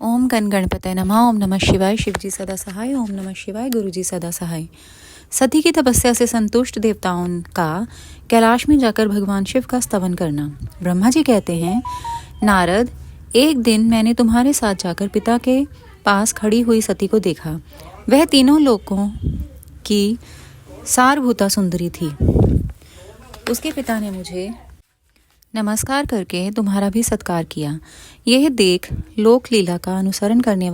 ओम गण गणपतये नमः। ओम नमः शिवाय। शिवजी सदा सहाय। ओम नमः शिवाय। गुरुजी सदा सहाय। सती की तपस्या से संतुष्ट देवताओं का कैलाश में जाकर भगवान शिव का स्तवन करना। ब्रह्मा जी कहते हैं, नारद, एक दिन मैंने तुम्हारे साथ जाकर पिता के पास खड़ी हुई सती को देखा। वह तीनों लोकों की सारभूता सुंदरी थी। उसके पिता ने मुझे नमस्कार करके तुम्हारा भी सत्कार किया। यह देख लोक लीला का अनुसरण करने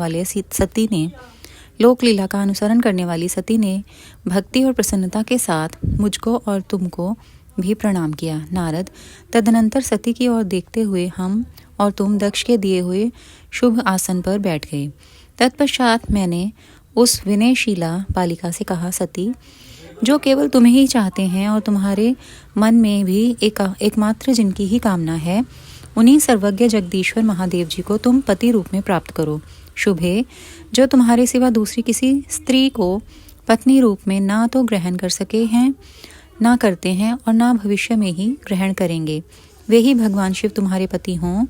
वाली सती ने भक्ति और प्रसन्नता के साथ मुझको और तुमको भी प्रणाम किया। नारद, तदनंतर सती की ओर देखते हुए हम और तुम दक्ष के दिए हुए शुभ आसन पर बैठ गए। तत्पश्चात मैंने उस विनयशीला बालिका से कहा, सती, जो केवल तुम्हें ही चाहते हैं और तुम्हारे मन में भी एकमात्र जिनकी ही कामना है, उन्हीं सर्वज्ञ जगदीश्वर महादेव जी को तुम पति रूप में प्राप्त करो। शुभे, जो तुम्हारे सिवा दूसरी किसी स्त्री को पत्नी रूप में ना तो ग्रहण कर सके हैं, ना करते हैं और ना भविष्य में ही ग्रहण करेंगे, वे ही भगवान शिव तुम्हारे पति हों।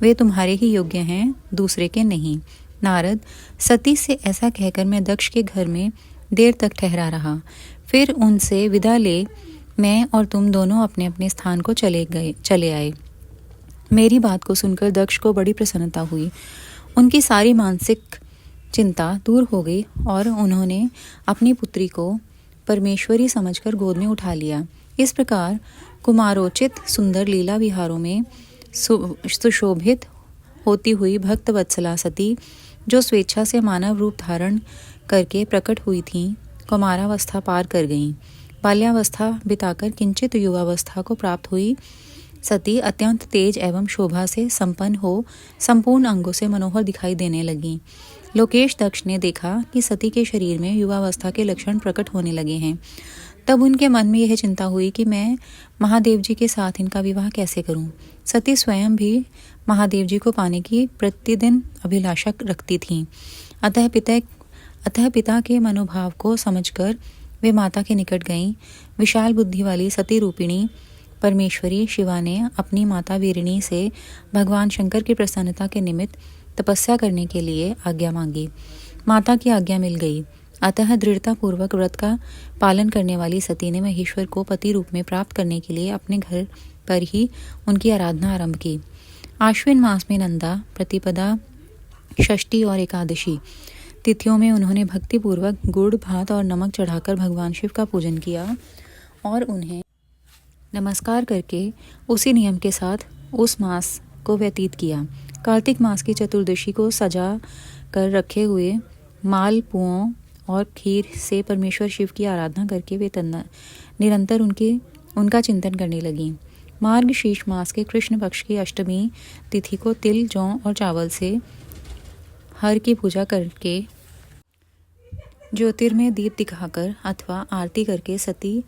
वे तुम्हारे ही योग्य हैं, दूसरे के नहीं। नारद, सती से ऐसा कहकर मैं दक्ष के घर में देर तक ठहरा रहा। फिर उनसे विदा ले मैं और तुम दोनों अपने अपने स्थान को चले आए। मेरी बात को सुनकर दक्ष को बड़ी प्रसन्नता हुई। उनकी सारी मानसिक चिंता दूर हो गई और उन्होंने अपनी पुत्री को परमेश्वरी समझकर गोद में उठा लिया। इस प्रकार कुमारोचित सुंदर लीला विहारों में सुशोभित होती हुई भक्त वत्सला सती, जो स्वेच्छा से मानव रूप धारण करके प्रकट हुई थीं, कुमारावस्था पार कर गईं। बाल्यावस्था बिताकर किंचित युवावस्था को प्राप्त हुई सती अत्यंत तेज एवं शोभा से संपन्न हो संपूर्ण अंगों से मनोहर दिखाई देने लगी। लोकेश दक्ष ने देखा कि सती के शरीर में युवावस्था के लक्षण प्रकट होने लगे हैं। तब उनके मन में यह चिंता हुई कि मैं महादेव जी के साथ इनका विवाह कैसे करूं। सती स्वयं भी महादेव जी को पाने की प्रतिदिन अभिलाषा रखती थीं। अतः पिता के मनोभाव को समझकर वे माता के निकट गईं। विशाल बुद्धि वाली सती रूपिणी परमेश्वरी शिवा ने अपनी माता वीरिणी से भगवान शंकर की प्रसन्नता के निमित्त तपस्या करने के लिए आज्ञा मांगी। माता की आज्ञा मिल गई। अतः दृढ़ता पूर्वक व्रत का पालन करने वाली सती ने महेश्वर को पति रूप में प्राप्त करने के लिए अपने घर पर ही उनकी आराधना आरंभ की। आश्विन मास में नंदा, प्रतिपदा, षष्ठी और एकादशी तिथियों में उन्होंने भक्तिपूर्वक गुड़, भात और नमक चढ़ाकर भगवान शिव का पूजन किया और उन्हें नमस्कार करके उसी नियम के साथ उस मास को व्यतीत किया। कार्तिक मास की चतुर्दशी को सजा कर रखे हुए मालपुओं और खीर से परमेश्वर शिव की आराधना करके वे निरंतर उनका चिंतन करने लगीं। मार्गशीर्ष मास के कृष्ण पक्ष की अष्टमी तिथि को तिल, जौ और चावल से हर की पूजा करके ज्योतिर्मय दीप दिखाकर अथवा आरती करके सती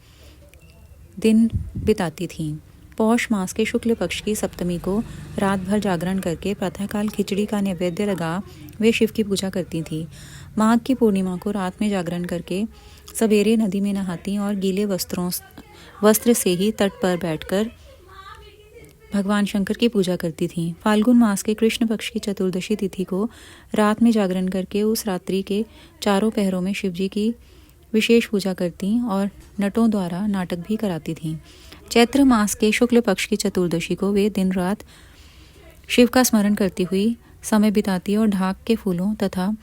दिन बिताती थीं। पौष मास के शुक्ल पक्ष की सप्तमी को रात भर जागरण करके प्रातःकाल खिचड़ी का नैवेद्य लगा वे शिव की पूजा करती थीं। माघ की पूर्णिमा को रात में जागरण करके सवेरे नदी में नहाती और गीले वस्त्र से ही तट पर बैठकर भगवान शंकर की पूजा करती थीं। फाल्गुन मास के कृष्ण पक्ष की चतुर्दशी तिथि को रात में जागरण करके उस रात्रि के चारों पहरों में शिवजी की विशेष पूजा करती और नटों द्वारा नाटक भी कराती थीं। चैत्र मास के शुक्ल पक्ष की चतुर्दशी को वे दिन रात शिव का स्मरण करती हुई समय बिताती और ढाक के फूलों तथा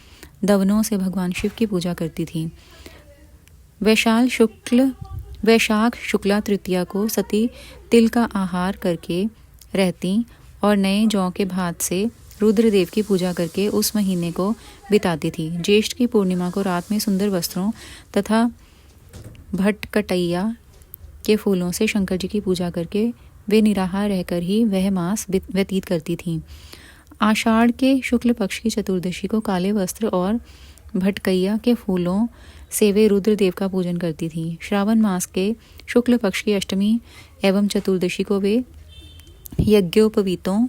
दवनों से भगवान शिव की पूजा करती थीं। वैशाख शुक्ला तृतीया को सती तिल का आहार करके रहती और नए जौ के भात से रुद्रदेव की पूजा करके उस महीने को बिताती थी। ज्येष्ठ की पूर्णिमा को रात में सुंदर वस्त्रों तथा भटकटैया के फूलों से शंकर जी की पूजा करके वे निराहार रहकर ही वह मास व्यतीत करती थीं। आषाढ़ के शुक्ल पक्ष की चतुर्दशी को काले वस्त्र और भटकैया के फूलों से वे रुद्रदेव का पूजन करती थीं। श्रावण मास के शुक्ल पक्ष की अष्टमी एवं चतुर्दशी को वे यज्ञोपवीतों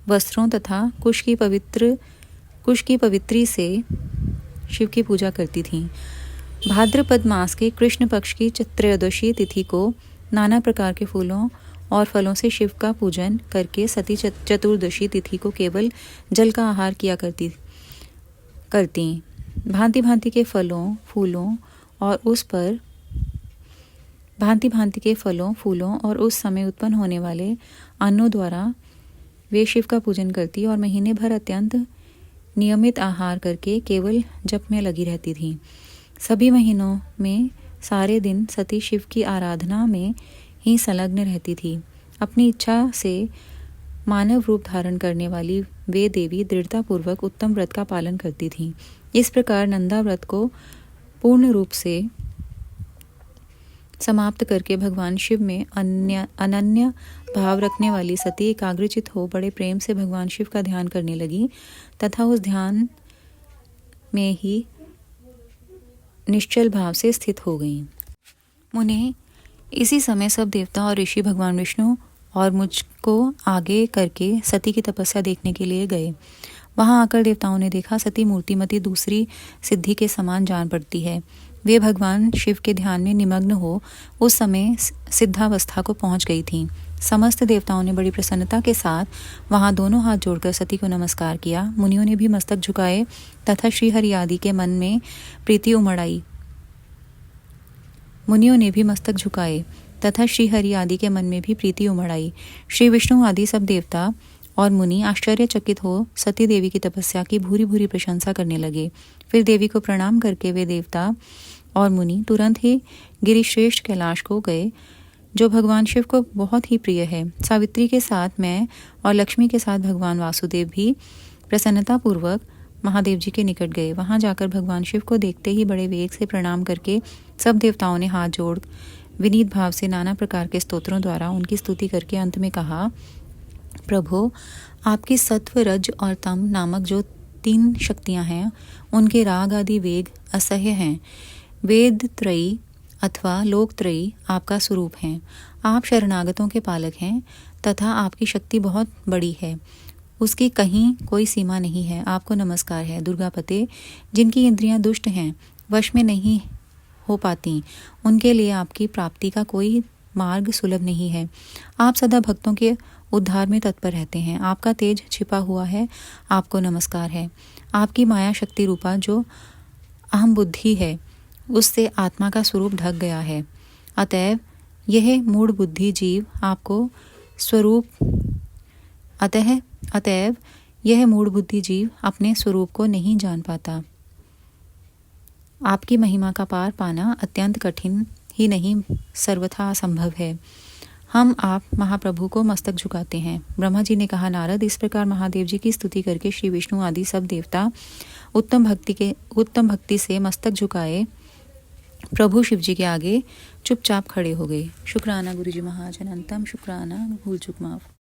वस्त्रों तथा कुश की पवित्री से शिव की पूजा करती थीं। भाद्रपद मास के कृष्ण पक्ष की त्रयोदशी तिथि को नाना प्रकार के फूलों और फलों से शिव का पूजन करके सती चतुर्दशी तिथि को केवल जल का आहार किया करती। भांति भांति के फलों फूलों और उस समय उत्पन्न होने वाले अन्नों द्वारा वे शिव का पूजन करती और महीने भर अत्यंत नियमित आहार करके केवल जप में लगी रहती थी। सभी महीनों में सारे दिन सती शिव की आराधना में ही संलग्न रहती थी। अपनी इच्छा से मानव रूप धारण करने वाली वे देवी दृढ़तापूर्वक उत्तम व्रत का पालन करती थीं। इस प्रकार नंदा व्रत को पूर्ण रूप से समाप्त करके भगवान शिव में अनन्य भाव रखने वाली सती एकाग्रचित हो बड़े प्रेम से भगवान शिव का ध्यान करने लगी तथा उस ध्यान में ही निश्चल भाव से स्थित हो गईं। मुने, इसी समय सब देवता और ऋषि भगवान विष्णु और मुझको आगे करके सती की तपस्या देखने के लिए गए। वहां आकर देवताओं ने देखा सती मूर्तिमती दूसरी सिद्धि के समान जान पड़ती है। वे भगवान शिव के ध्यान में निमग्न हो उस समय सिद्धावस्था को पहुंच गई थीं। समस्त देवताओं ने बड़ी प्रसन्नता के साथ वहां दोनों हाथ जोड़कर सती को नमस्कार किया। मुनियों ने भी मस्तक झुकाए तथा श्री हरि आदि के मन में प्रीति उमड़ आई। श्री विष्णु आदि सब देवता और मुनि आश्चर्यचकित हो सती देवी की तपस्या की भूरी भूरी प्रशंसा करने लगे। फिर देवी को प्रणाम करके वे देवता और मुनि तुरंत ही गिरिश्रेष्ठ कैलाश को गए, जो भगवान शिव को बहुत ही प्रिय है। सावित्री के साथ मैं और लक्ष्मी के साथ भगवान वासुदेव भी प्रसन्नतापूर्वक महादेव जी के निकट गए। वहां जाकर भगवान शिव को देखते ही बड़े वेग से प्रणाम करके सब देवताओं ने हाथ जोड़ विनीत भाव से नाना प्रकार के स्तोत्रों द्वारा उनकी स्तुति करके अंत में कहा, प्रभो, आपकी सत्व, रज और तम नामक जो 3 शक्तियां हैं, उनके राग आदि वेग असह्य हैं। वेद त्रयी अथवा लोक त्रयी आपका स्वरूप हैं। आप शरणागतों के पालक हैं तथा आपकी शक्ति बहुत बड़ी है, उसकी कहीं कोई सीमा नहीं है। आपको नमस्कार है। दुर्गापते, जिनकी इंद्रियां दुष्ट हैं, वश में नहीं हो पाती, उनके लिए आपकी प्राप्ति का कोई मार्ग सुलभ नहीं है। आप सदा भक्तों के उद्धार में तत्पर रहते हैं। आपका तेज छिपा हुआ है। आपको नमस्कार है। आपकी माया शक्ति रूपा जो अहम बुद्धि है, उससे आत्मा का स्वरूप ढक गया है। अतएव यह मूढ़ बुद्धि जीव अपने स्वरूप को नहीं जान पाता। आपकी महिमा का पार पाना अत्यंत कठिन ही नहीं, सर्वथा असंभव है। हम आप महाप्रभु को मस्तक झुकाते हैं। ब्रह्मा जी ने कहा, नारद, इस प्रकार महादेव जी की स्तुति करके श्री विष्णु आदि सब देवता उत्तम भक्ति से मस्तक झुकाए प्रभु शिव जी के आगे चुपचाप खड़े हो गए। शुक्राना गुरु जी महाजन, अंतम शुक्राना, भूल चुक माफ।